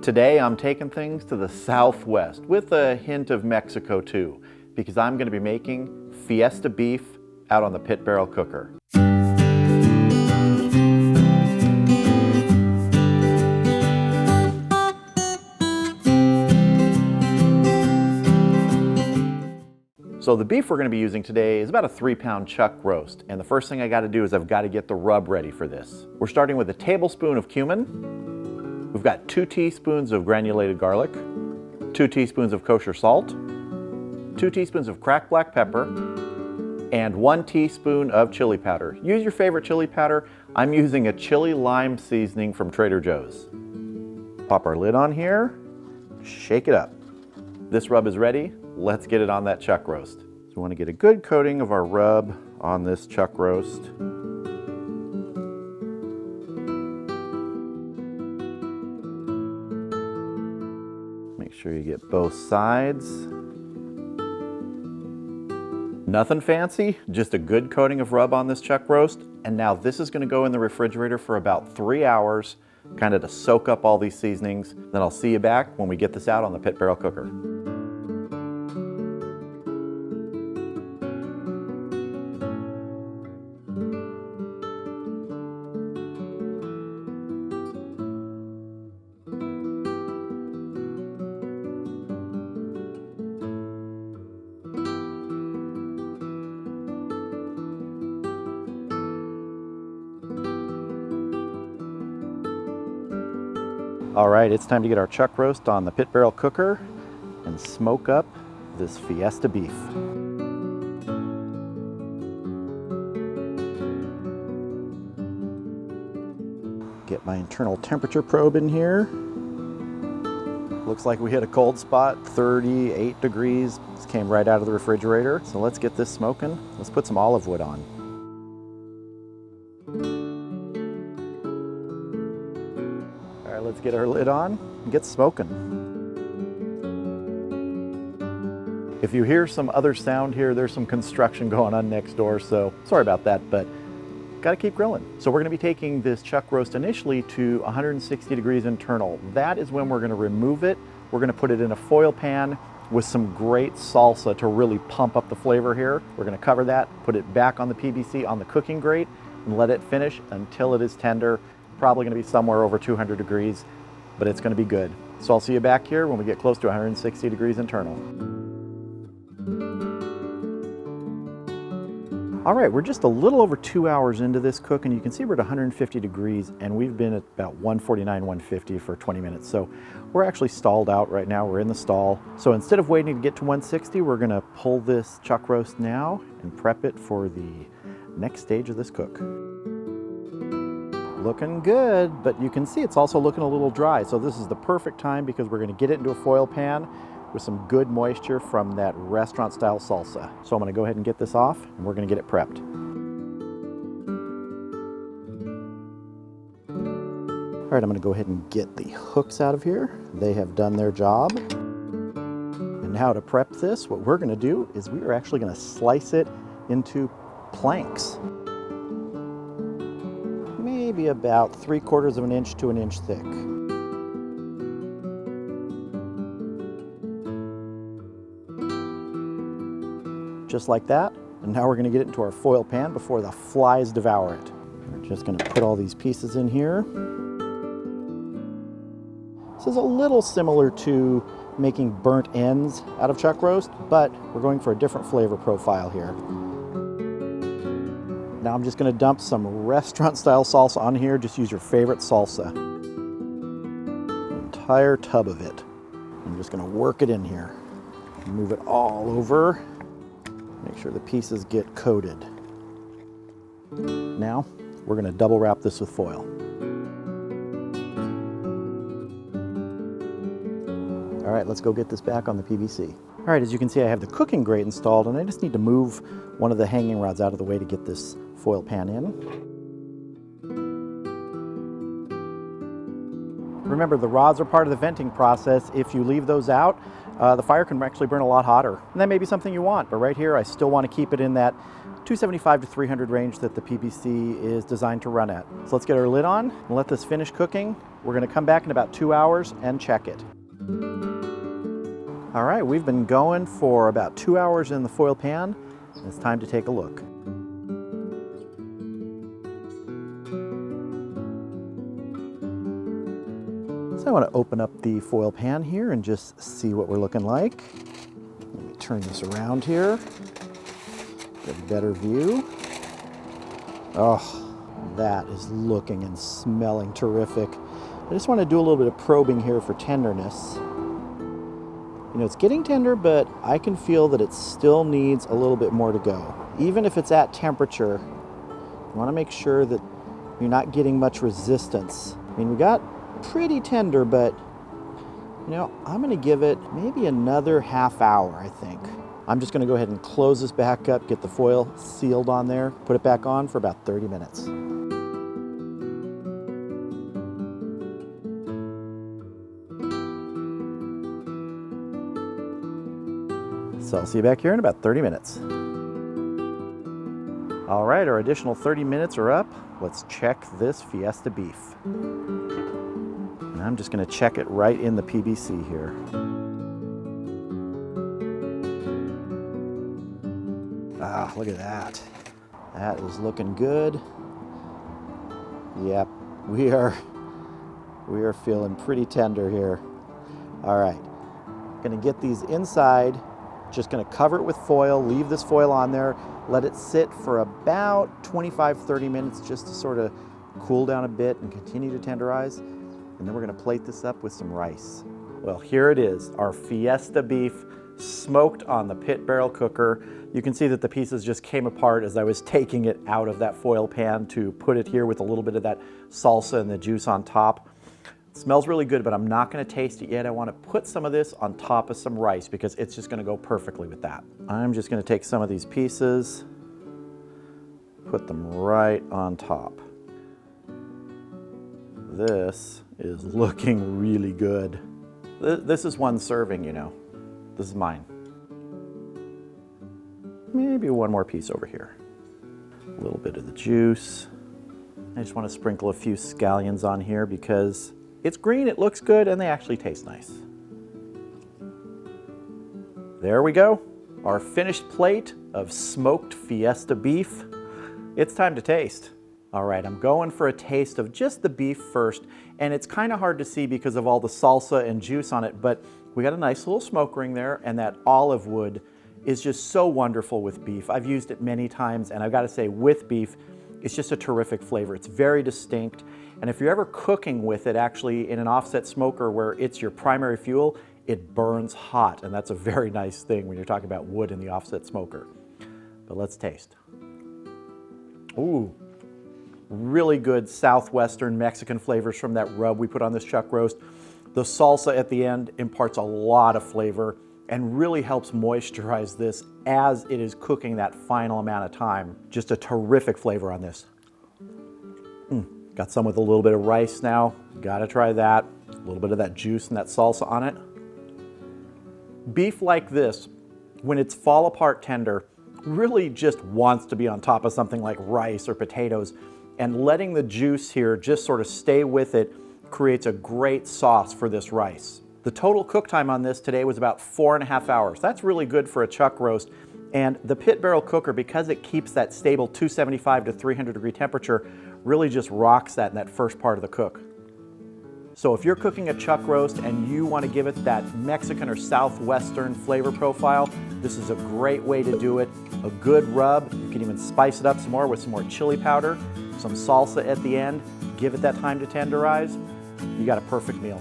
Today I'm taking things to the Southwest with a hint of Mexico too, because I'm going to be making Fiesta beef out on the pit barrel cooker. So the beef we're going to be using today is about a 3-pound chuck roast, and the first thing I got to do is I've got to get the rub ready for this. We're starting with a tablespoon of cumin. We've got 2 teaspoons of granulated garlic, 2 teaspoons of kosher salt, 2 teaspoons of cracked black pepper, and 1 teaspoon of chili powder. Use your favorite chili powder. I'm using a chili lime seasoning from Trader Joe's. Pop our lid on here, shake it up. This rub is ready. Let's get it on that chuck roast. So we want to get a good coating of our rub on this chuck roast. Make sure you get both sides. Nothing fancy, just a good coating of rub on this chuck roast. And now this is going to go in the refrigerator for about 3 hours, kind of to soak up all these seasonings. Then I'll see you back when we get this out on the pit barrel cooker. All right, it's time to get our chuck roast on the pit barrel cooker and smoke up this Fiesta beef. Get my internal temperature probe in here. Looks like we hit a cold spot, 38 degrees. This came right out of the refrigerator. So let's get this smoking. Let's put some olive wood on. Let's get our lid on and get smoking. If you hear some other sound here, there's some construction going on next door, so sorry about that, but gotta keep grilling. So we're gonna be taking this chuck roast initially to 160 degrees internal. That is when we're gonna remove it. We're gonna put it in a foil pan with some great salsa to really pump up the flavor here. We're gonna cover that, put it back on the PVC on the cooking grate, and let it finish until it is tender. Probably going to be somewhere over 200 degrees, but it's going to be good. So I'll see you back here when we get close to 160 degrees internal. All right, we're just a little over 2 hours into this cook, and you can see we're at 150 degrees, and we've been at about 149, 150 for 20 minutes. So we're actually stalled out right now. We're in the stall. So instead of waiting to get to 160, we're going to pull this chuck roast now and prep it for the next stage of this cook. Looking good, but you can see it's also looking a little dry. So this is the perfect time because we're going to get it into a foil pan with some good moisture from that restaurant style salsa. So I'm going to go ahead and get this off and we're going to get it prepped. All right, I'm going to go ahead and get the hooks out of here. They have done their job. And now to prep this, what we're going to do is we are actually going to slice it into planks. Maybe about 3/4 of an inch to an inch thick. Just like that. And now we're going to get it into our foil pan before the flies devour it. We're just going to put all these pieces in here. This is a little similar to making burnt ends out of chuck roast, but we're going for a different flavor profile here. Now I'm just going to dump some restaurant-style salsa on here. Just use your favorite salsa. An entire tub of it. I'm just going to work it in here. Move it all over. Make sure the pieces get coated. Now we're going to double wrap this with foil. All right, let's go get this back on the PVC. All right, as you can see, I have the cooking grate installed, and I just need to move one of the hanging rods out of the way to get this foil pan in. Remember, the rods are part of the venting process. If you leave those out, the fire can actually burn a lot hotter. And that may be something you want, but right here I still want to keep it in that 275 to 300 range that the PBC is designed to run at. So let's get our lid on and let this finish cooking. We're going to come back in about 2 hours and check it. All right, we've been going for about 2 hours in the foil pan. It's time to take a look. So I want to open up the foil pan here and just see what we're looking like. Let me turn this around here. Get a better view. Oh, that is looking and smelling terrific. I just want to do a little bit of probing here for tenderness. You know, it's getting tender, but I can feel that it still needs a little bit more to go. Even if it's at temperature, you want to make sure that you're not getting much resistance. I mean, we got pretty tender, but you know, I'm going to give it maybe another half hour, I think. I'm just going to go ahead and close this back up, get the foil sealed on there, put it back on for about 30 minutes. So I'll see you back here in about 30 minutes. All right, our additional 30 minutes are up. Let's check this Fiesta beef. And I'm just going to check it right in the PBC here. Ah, look at that. That is looking good. Yep, we are feeling pretty tender here. All right, going to get these inside. Just going to cover it with foil, leave this foil on there, let it sit for about 25-30 minutes just to sort of cool down a bit and continue to tenderize. And then we're going to plate this up with some rice. Well, here it is, our Fiesta beef smoked on the pit barrel cooker. You can see that the pieces just came apart as I was taking it out of that foil pan to put it here with a little bit of that salsa and the juice on top. It smells really good, but I'm not going to taste it yet. I want to put some of this on top of some rice because it's just going to go perfectly with that. I'm just going to take some of these pieces, put them right on top. This is looking really good. This is one serving, you know. This is mine. Maybe one more piece over here. A little bit of the juice. I just want to sprinkle a few scallions on here because it's green, it looks good, and they actually taste nice. There we go. Our finished plate of smoked Fiesta beef. It's time to taste. All right, I'm going for a taste of just the beef first, and it's kind of hard to see because of all the salsa and juice on it, but we got a nice little smoke ring there, and that olive wood is just so wonderful with beef. I've used it many times, and I've got to say, with beef, it's just a terrific flavor. It's very distinct, and if you're ever cooking with it actually in an offset smoker where it's your primary fuel, it burns hot, and that's a very nice thing when you're talking about wood in the offset smoker. But let's taste. Ooh, really good southwestern Mexican flavors from that rub we put on this chuck roast. The salsa at the end imparts a lot of flavor and really helps moisturize this as it is cooking that final amount of time. Just a terrific flavor on this. Got some with a little bit of rice now. Gotta try that. A little bit of that juice and that salsa on it. Beef like this, when it's fall apart tender, really just wants to be on top of something like rice or potatoes, and letting the juice here just sort of stay with it creates a great sauce for this rice. The total cook time on this today was about 4.5 hours. That's really good for a chuck roast. And the pit barrel cooker, because it keeps that stable 275 to 300 degree temperature, really just rocks that in that first part of the cook. So if you're cooking a chuck roast and you want to give it that Mexican or Southwestern flavor profile, this is a great way to do it. A good rub. You can even spice it up some more with some more chili powder, some salsa at the end. Give it that time to tenderize. You got a perfect meal.